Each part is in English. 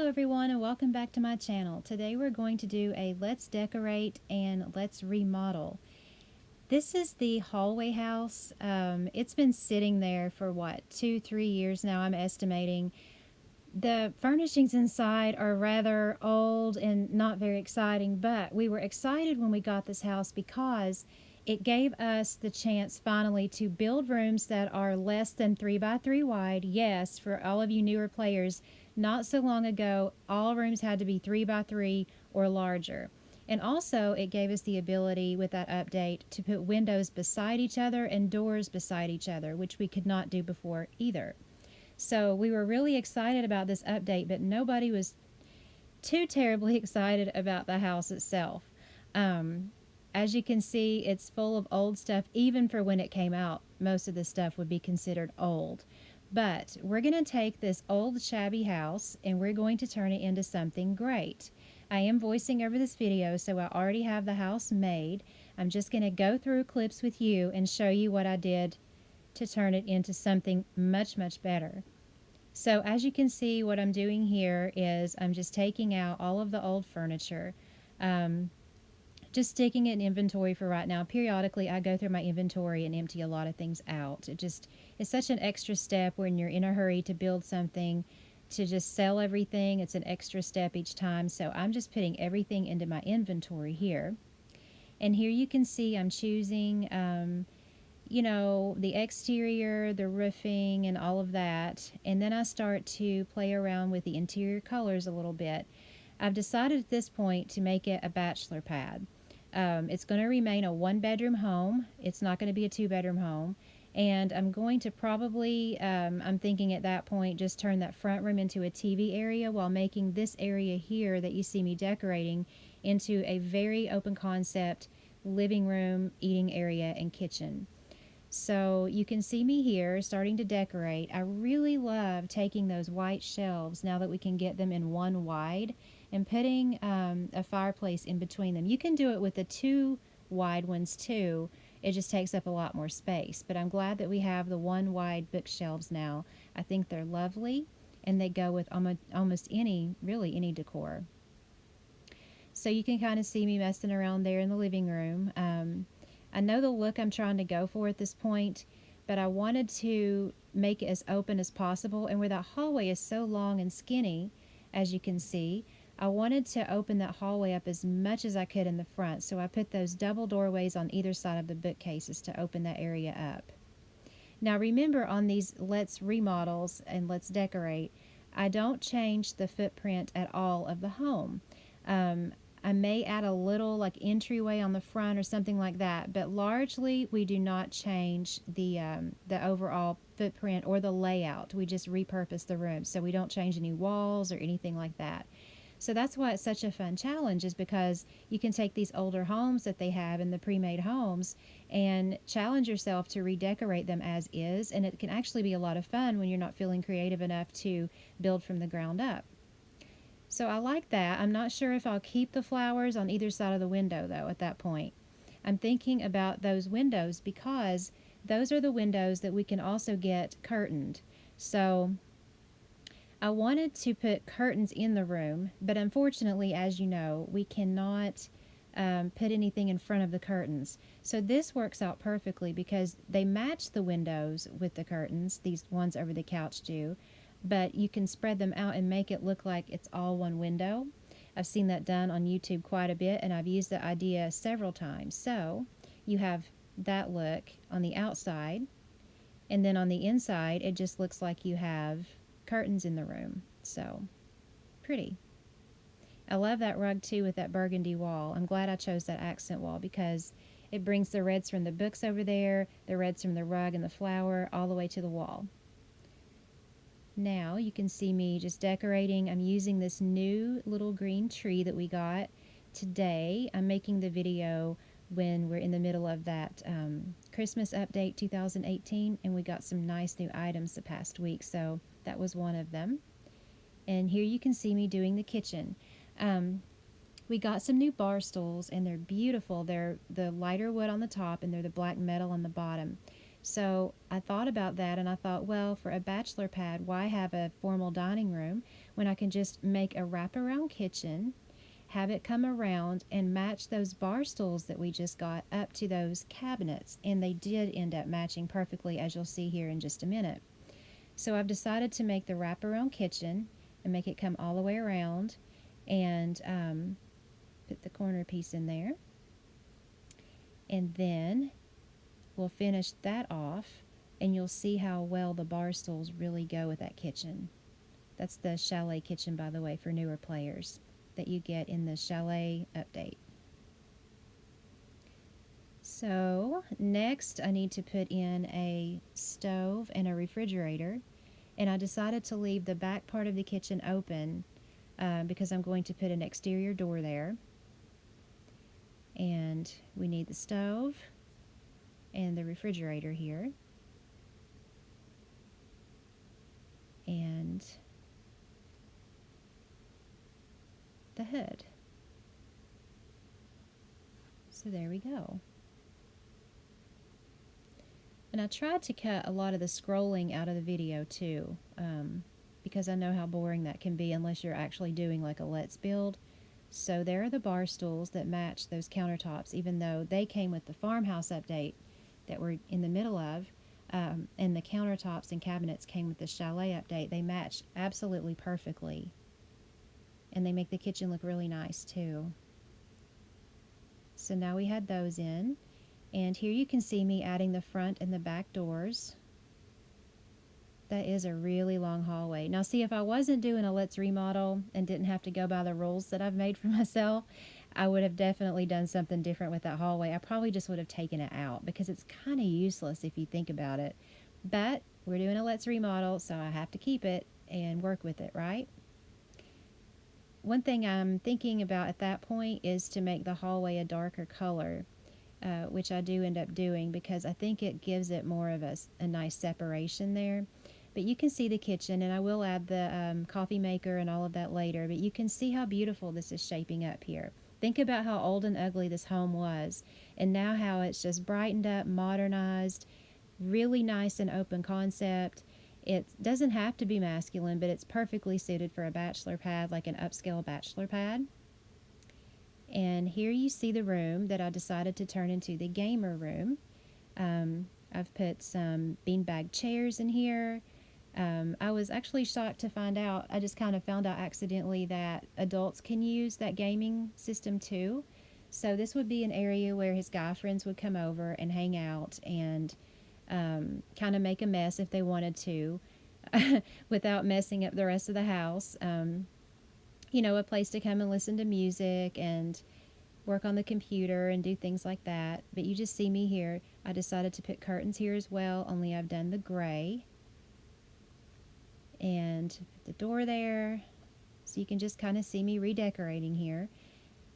Hello everyone and welcome back to my channel. Today we're going to do a let's decorate and let's remodel. This is the hallway house. It's been sitting there for what, 2-3 years now, I'm estimating. The furnishings inside are rather old and not very exciting, but we were excited when we got this house because it gave us the chance finally to build rooms that are less than 3 by 3 wide. Yes, for all of you newer players, not so long ago, all rooms had to be 3 by 3 or larger. And also, it gave us the ability with that update to put windows beside each other and doors beside each other, which we could not do before either. So we were really excited about this update, but nobody was too terribly excited about the house itself. As you can see, it's full of old stuff. Even for when it came out, most of the stuff would be considered old. But we're going to take this old shabby house and we're going to turn it into something great. I am voicing over this video, so I already have the house made. I'm just going to go through clips with you and show you what I did to turn it into something much, much better. So as you can see, what I'm doing here is I'm just taking out all of the old furniture. Just sticking it in inventory for right now. Periodically, I go through my inventory and empty a lot of things out. It's such an extra step when you're in a hurry to build something, to just sell everything. It's an extra step each time. So I'm just putting everything into my inventory here. And here you can see I'm choosing, the exterior, the roofing, and all of that. And then I start to play around with the interior colors a little bit. I've decided at this point to make it a bachelor pad. It's going to remain a 1-bedroom home. It's not going to be a 2-bedroom home. And I'm going to probably, I'm thinking at that point, just turn that front room into a TV area while making this area here that you see me decorating into a very open concept living room, eating area, and kitchen. So you can see me here starting to decorate. I really love taking those white shelves now that we can get them in one wide and putting a fireplace in between them. You can do it with the 2 wide ones too. It just takes up a lot more space. But I'm glad that we have the 1 wide bookshelves now. I think they're lovely and they go with almost any decor. So you can kind of see me messing around there in the living room. I know the look I'm trying to go for at this point, but I wanted to make it as open as possible. And where that hallway is so long and skinny, as you can see, I wanted to open that hallway up as much as I could in the front. So I put those double doorways on either side of the bookcases to open that area up. Now remember, on these let's remodels and let's decorate, I don't change the footprint at all of the home. I may add a little like entryway on the front or something like that, but largely we do not change the overall footprint or the layout. We just repurpose the room, so we don't change any walls or anything like that. So that's why it's such a fun challenge, is because you can take these older homes that they have in the pre-made homes and challenge yourself to redecorate them as is, and it can actually be a lot of fun when you're not feeling creative enough to build from the ground up. So I like that. I'm not sure if I'll keep the flowers on either side of the window though at that point. I'm thinking about those windows because those are the windows that we can also get curtained. So I wanted to put curtains in the room, but unfortunately, as you know, we cannot put anything in front of the curtains. So this works out perfectly because they match the windows with the curtains. These ones over the couch do. But you can spread them out and make it look like it's all one window. I've seen that done on YouTube quite a bit, and I've used the idea several times. So you have that look on the outside, and then on the inside it just looks like you have curtains in the room. So pretty. I love that rug too with that burgundy wall. I'm glad I chose that accent wall because it brings the reds from the books over there, the reds from the rug and the flower, all the way to the wall. Now you can see me just decorating. I'm using this new little green tree that we got today. I'm making the video when we're in the middle of that Christmas update 2018, and we got some nice new items the past week, so that was one of them. And here you can see me doing the kitchen. We got some new bar stools, and they're beautiful. They're the lighter wood on the top, and they're the black metal on the bottom. So I thought about that, and I thought, well, for a bachelor pad, why have a formal dining room when I can just make a wraparound kitchen, have it come around and match those bar stools that we just got up to those cabinets. And they did end up matching perfectly, as you'll see here in just a minute. So I've decided to make the wraparound kitchen and make it come all the way around, and put the corner piece in there. And then we'll finish that off, and you'll see how well the bar stools really go with that kitchen. That's the Chalet kitchen, by the way, for newer players that you get in the Chalet update. So next I need to put in a stove and a refrigerator, and I decided to leave the back part of the kitchen open because I'm going to put an exterior door there. And we need the stove and the refrigerator here, and the hood. So there we go. And I tried to cut a lot of the scrolling out of the video too, because I know how boring that can be unless you're actually doing like a let's build. So there are the bar stools that match those countertops, even though they came with the farmhouse update that we're in the middle of, and the countertops and cabinets came with the Chalet update. They match absolutely perfectly, and they make the kitchen look really nice too. So now we had those in, and here you can see me adding the front and the back doors. That is a really long hallway. Now see, if I wasn't doing a Let's Remodel and didn't have to go by the rules that I've made for myself, I would have definitely done something different with that hallway. I probably just would have taken it out because it's kind of useless if you think about it. But we're doing a Let's Remodel, so I have to keep it and work with it, right? One thing I'm thinking about at that point is to make the hallway a darker color, which I do end up doing because I think it gives it more of a nice separation there. But you can see the kitchen, and I will add the coffee maker and all of that later, but you can see how beautiful this is shaping up here. Think about how old and ugly this home was, and now how it's just brightened up, modernized, really nice and open concept. It doesn't have to be masculine, but it's perfectly suited for a bachelor pad, like an upscale bachelor pad. And here you see the room that I decided to turn into the gamer room. I've put some beanbag chairs in here. I was actually shocked to find out, I just kind of found out accidentally that adults can use that gaming system too. So this would be an area where his guy friends would come over and hang out and kind of make a mess if they wanted to without messing up the rest of the house. You know, a place to come and listen to music and work on the computer and do things like that. But you just see me here. I decided to put curtains here as well, only I've done the gray. And put the door there, so you can just kind of see me redecorating here.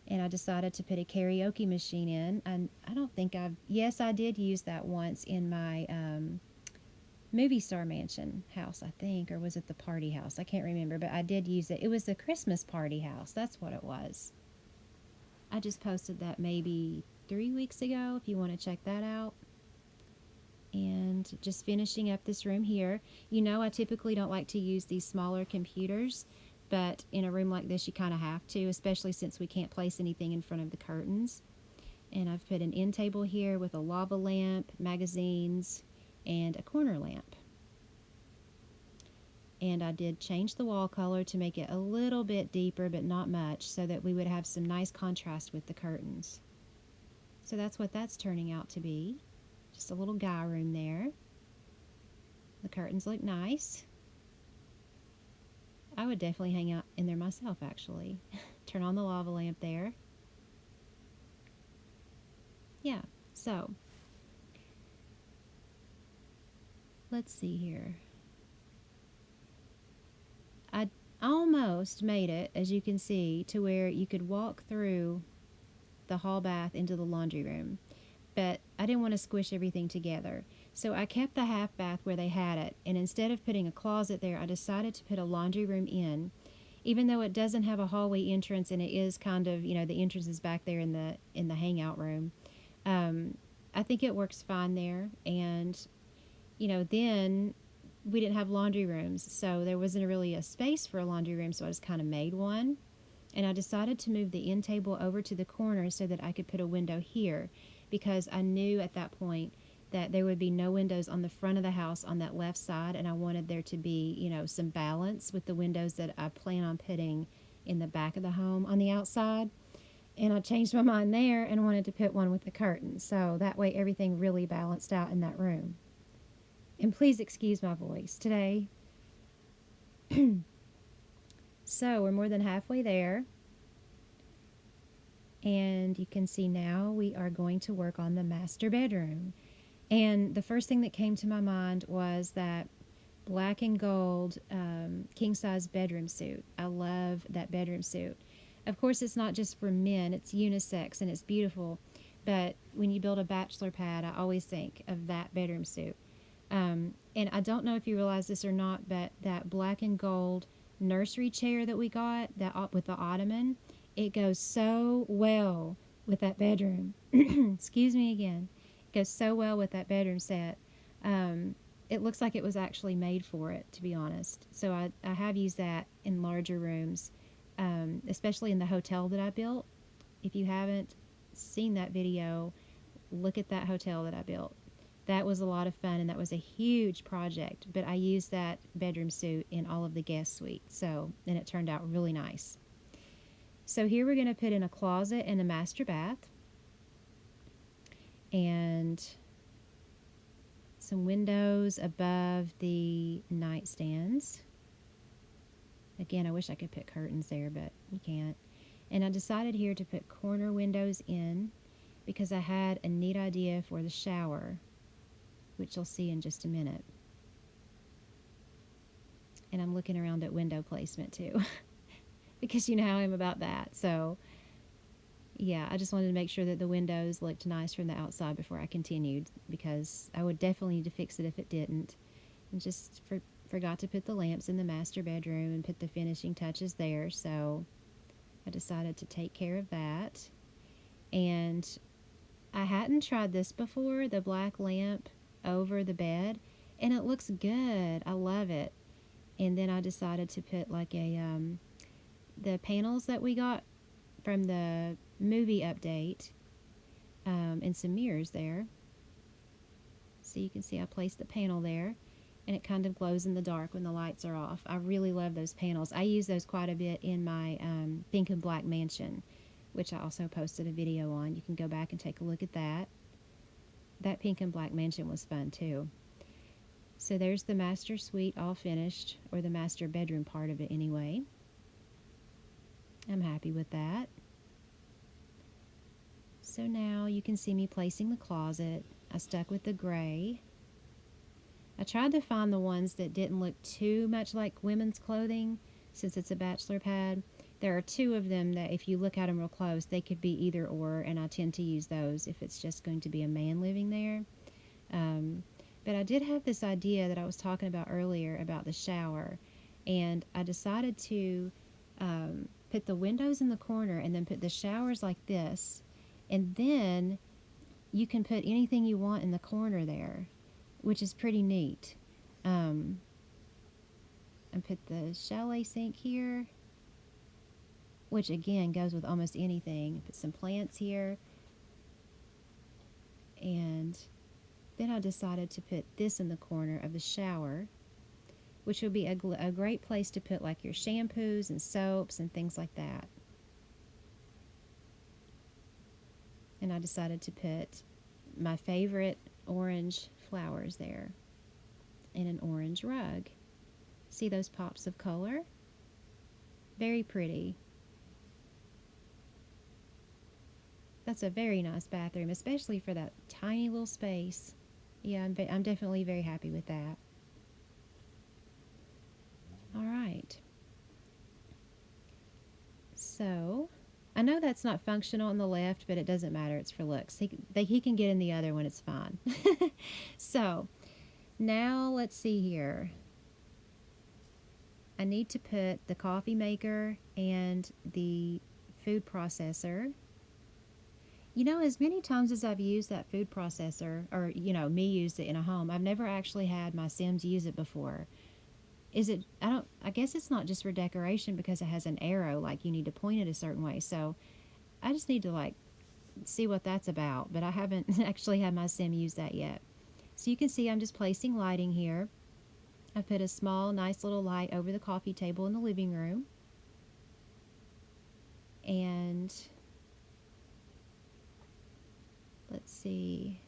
And I decided to put a karaoke machine in. And I don't think yes, I did use that once in my movie star mansion house, I think, or was it the party house? I can't remember, but I did use it. It was the Christmas party house. That's what it was. I just posted that maybe 3 weeks ago if you want to check that out. And just finishing up this room here. You know, I typically don't like to use these smaller computers, but in a room like this you kind of have to, especially since we can't place anything in front of the curtains. And I've put an end table here with a lava lamp, magazines, and a corner lamp. And I did change the wall color to make it a little bit deeper, but not much, so that we would have some nice contrast with the curtains. So that's what that's turning out to be. Just a little guy room there. The curtains look nice. I would definitely hang out in there myself, actually. Turn on the lava lamp there. Yeah, so let's see here. I almost made it, as you can see, to where you could walk through the hall bath into the laundry room. But I didn't want to squish everything together. So I kept the half bath where they had it, and instead of putting a closet there, I decided to put a laundry room in. Even though it doesn't have a hallway entrance, and it is kind of, you know, the entrance is back there in the hangout room. I think it works fine there. And, you know, then we didn't have laundry rooms, so there wasn't really a space for a laundry room, so I just kind of made one. And I decided to move the end table over to the corner so that I could put a window here, because I knew at that point that there would be no windows on the front of the house on that left side, and I wanted there to be, some balance with the windows that I plan on putting in the back of the home on the outside. And I changed my mind there and wanted to put one with the curtain, so that way everything really balanced out in that room. And please excuse my voice today. So we're more than halfway there. And you can see now we are going to work on the master bedroom. And the first thing that came to my mind was that black and gold king size bedroom suit. I love that bedroom suit. Of course, it's not just for men, it's unisex and it's beautiful. But when you build a bachelor pad, I always think of that bedroom suit. And I don't know if you realize this or not, but that black and gold nursery chair that we got, that with the ottoman, it goes so well with that bedroom. Excuse me again. It goes so well with that bedroom set. It looks like it was actually made for it, to be honest. So I have used that in larger rooms, especially in the hotel that I built. If you haven't seen that video, look at that hotel that I built. That was a lot of fun, and that was a huge project, but I used that bedroom suit in all of the guest suites, and it turned out really nice. So here we're going to put in a closet and a master bath, and some windows above the nightstands. Again, I wish I could put curtains there, but you can't. And I decided here to put corner windows in because I had a neat idea for the shower, which you'll see in just a minute. And I'm looking around at window placement too, because you know how I am about that. So yeah, I just wanted to make sure that the windows looked nice from the outside before I continued, because I would definitely need to fix it if it didn't. And just forgot to put the lamps in the master bedroom and put the finishing touches there, so I decided to take care of that. And I hadn't tried this before, the black lamp over the bed, and it looks good. I love it. And then I decided to put like the panels that we got from the movie update, and some mirrors there. So you can see I placed the panel there, and it kind of glows in the dark when the lights are off. I really love those panels. I use those quite a bit in my pink and black mansion, which I also posted a video on. You can go back and take a look at that. That pink and black mansion was fun too. So there's the master suite all finished, or the master bedroom part of it anyway. I'm happy with that. So now you can see me placing the closet. I stuck with the gray. I tried to find the ones that didn't look too much like women's clothing, since it's a bachelor pad. There are two of them that if you look at them real close, they could be either or, and I tend to use those if it's just going to be a man living there. But I did have this idea that I was talking about earlier about the shower, and I decided to put the windows in the corner and then put the showers like this, and then you can put anything you want in the corner there, which is pretty neat. And put the chalet sink here, which again goes with almost anything. Put some plants here, and then I decided to put this in the corner of the shower, which would be a great place to put like your shampoos and soaps and things like that. And I decided to put my favorite orange flowers there and an orange rug. See those pops of color? Very pretty. That's a very nice bathroom, especially for that tiny little space. Yeah, I'm definitely very happy with that. All right. So, I know that's not functional on the left, but it doesn't matter. It's for looks. He can get in the other one. It's fine. So, now let's see here. I need to put the coffee maker and the food processor You know, as many times as I've used that food processor, or, me use it in a home, I've never actually had my Sims use it before. I guess it's not just for decoration because it has an arrow, like you need to point it a certain way. So I just need to, like, see what that's about, but I haven't actually had my Sim use that yet. So you can see I'm just placing lighting here. I put a small, nice little light over the coffee table in the living room. And let's see.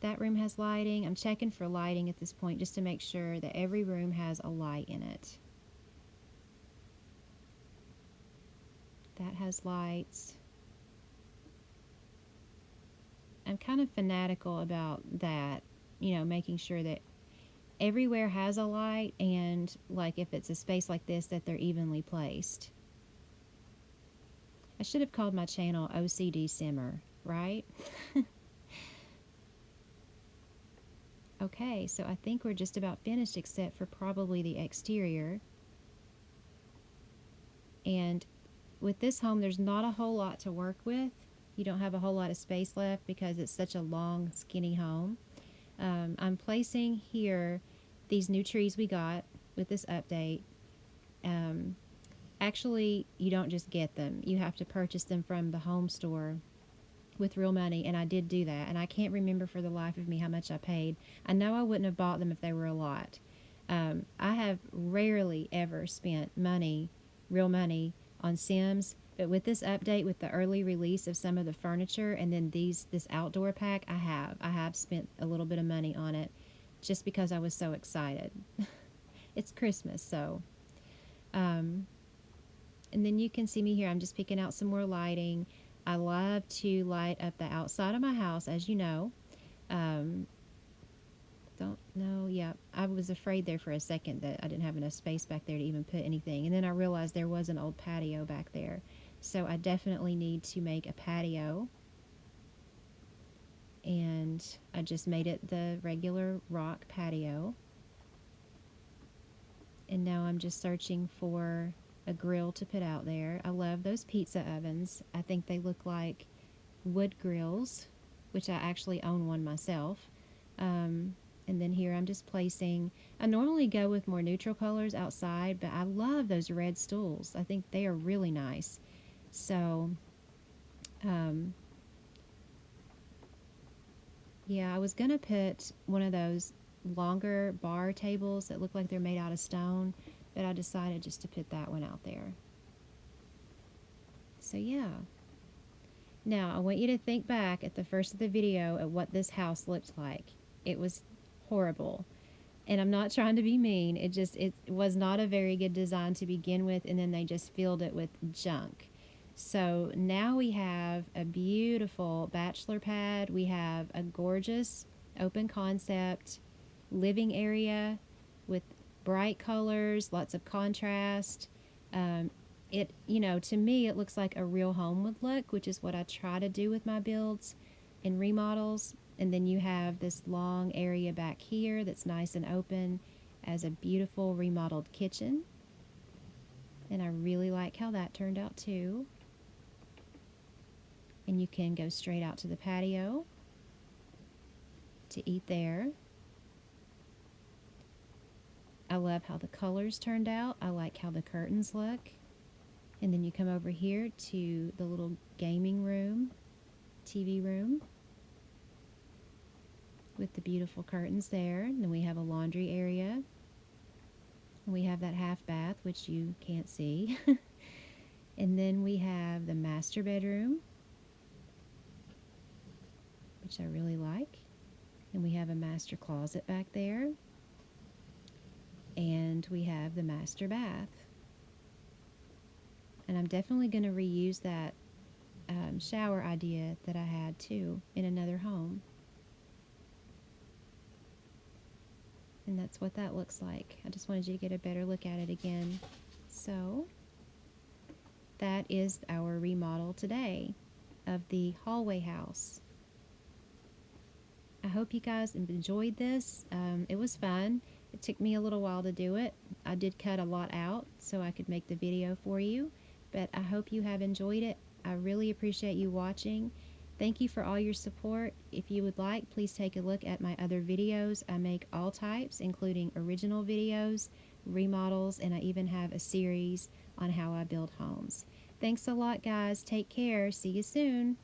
That room has lighting. I'm checking for lighting at this point just to make sure that every room has a light in it. That has lights. I'm kind of fanatical about that, making sure that everywhere has a light, and, like, if it's a space like this, that they're evenly placed. I should have called my channel OCD Simmer, right? Okay, so I think we're just about finished except for probably the exterior. And with this home, there's not a whole lot to work with. You don't have a whole lot of space left because it's such a long, skinny home. I'm placing here these new trees we got with this update. Actually, you don't just get them. You have to purchase them from the home store with real money, and I did do that. And I can't remember for the life of me how much I paid. I know I wouldn't have bought them if they were a lot. I have rarely ever spent money, real money, on Sims, but with this update, with the early release of some of the furniture, and then this outdoor pack, I have spent a little bit of money on it, just because I was so excited. It's Christmas, so. And then you can see me here. I'm just picking out some more lighting. I love to light up the outside of my house, as you know. Don't know. Yeah, I was afraid there for a second that I didn't have enough space back there to even put anything. And then I realized there was an old patio back there. So I definitely need to make a patio. And I just made it the regular rock patio. And now I'm just searching for a grill to put out there. I love those pizza ovens. I think they look like wood grills, which I actually own one myself. And then here I'm just placing, I normally go with more neutral colors outside, but I love those red stools. I think they are really nice. So, yeah, I was going to put one of those longer bar tables that look like they're made out of stone, but I decided just to put that one out there. So yeah. Now, I want you to think back at the first of the video at what this house looked like. It was horrible. And I'm not trying to be mean. It was not a very good design to begin with, and then they just filled it with junk. So now we have a beautiful bachelor pad. We have a gorgeous open concept living area with bright colors, lots of contrast. To me, it looks like a real home would look, which is what I try to do with my builds and remodels. And then you have this long area back here that's nice and open as a beautiful remodeled kitchen. And I really like how that turned out too. And you can go straight out to the patio to eat there. I love how the colors turned out. I like how the curtains look. And then you come over here to the little gaming room, TV room, with the beautiful curtains there. And then we have a laundry area. And we have that half bath, which you can't see. And then we have the master bedroom, which I really like. And we have a master closet back there. And we have the master bath. And I'm definitely going to reuse that shower idea that I had too in another home. And that's what that looks like. I just wanted you to get a better look at it again. So that is our remodel today of the hallway house. I hope you guys enjoyed this. It was fun. It took me a little while to do it. I did cut a lot out so I could make the video for you, but I hope you have enjoyed it. I really appreciate you watching. Thank you for all your support. If you would like, please take a look at my other videos. I make all types, including original videos, remodels, and I even have a series on how I build homes. Thanks a lot, guys. Take care. See you soon.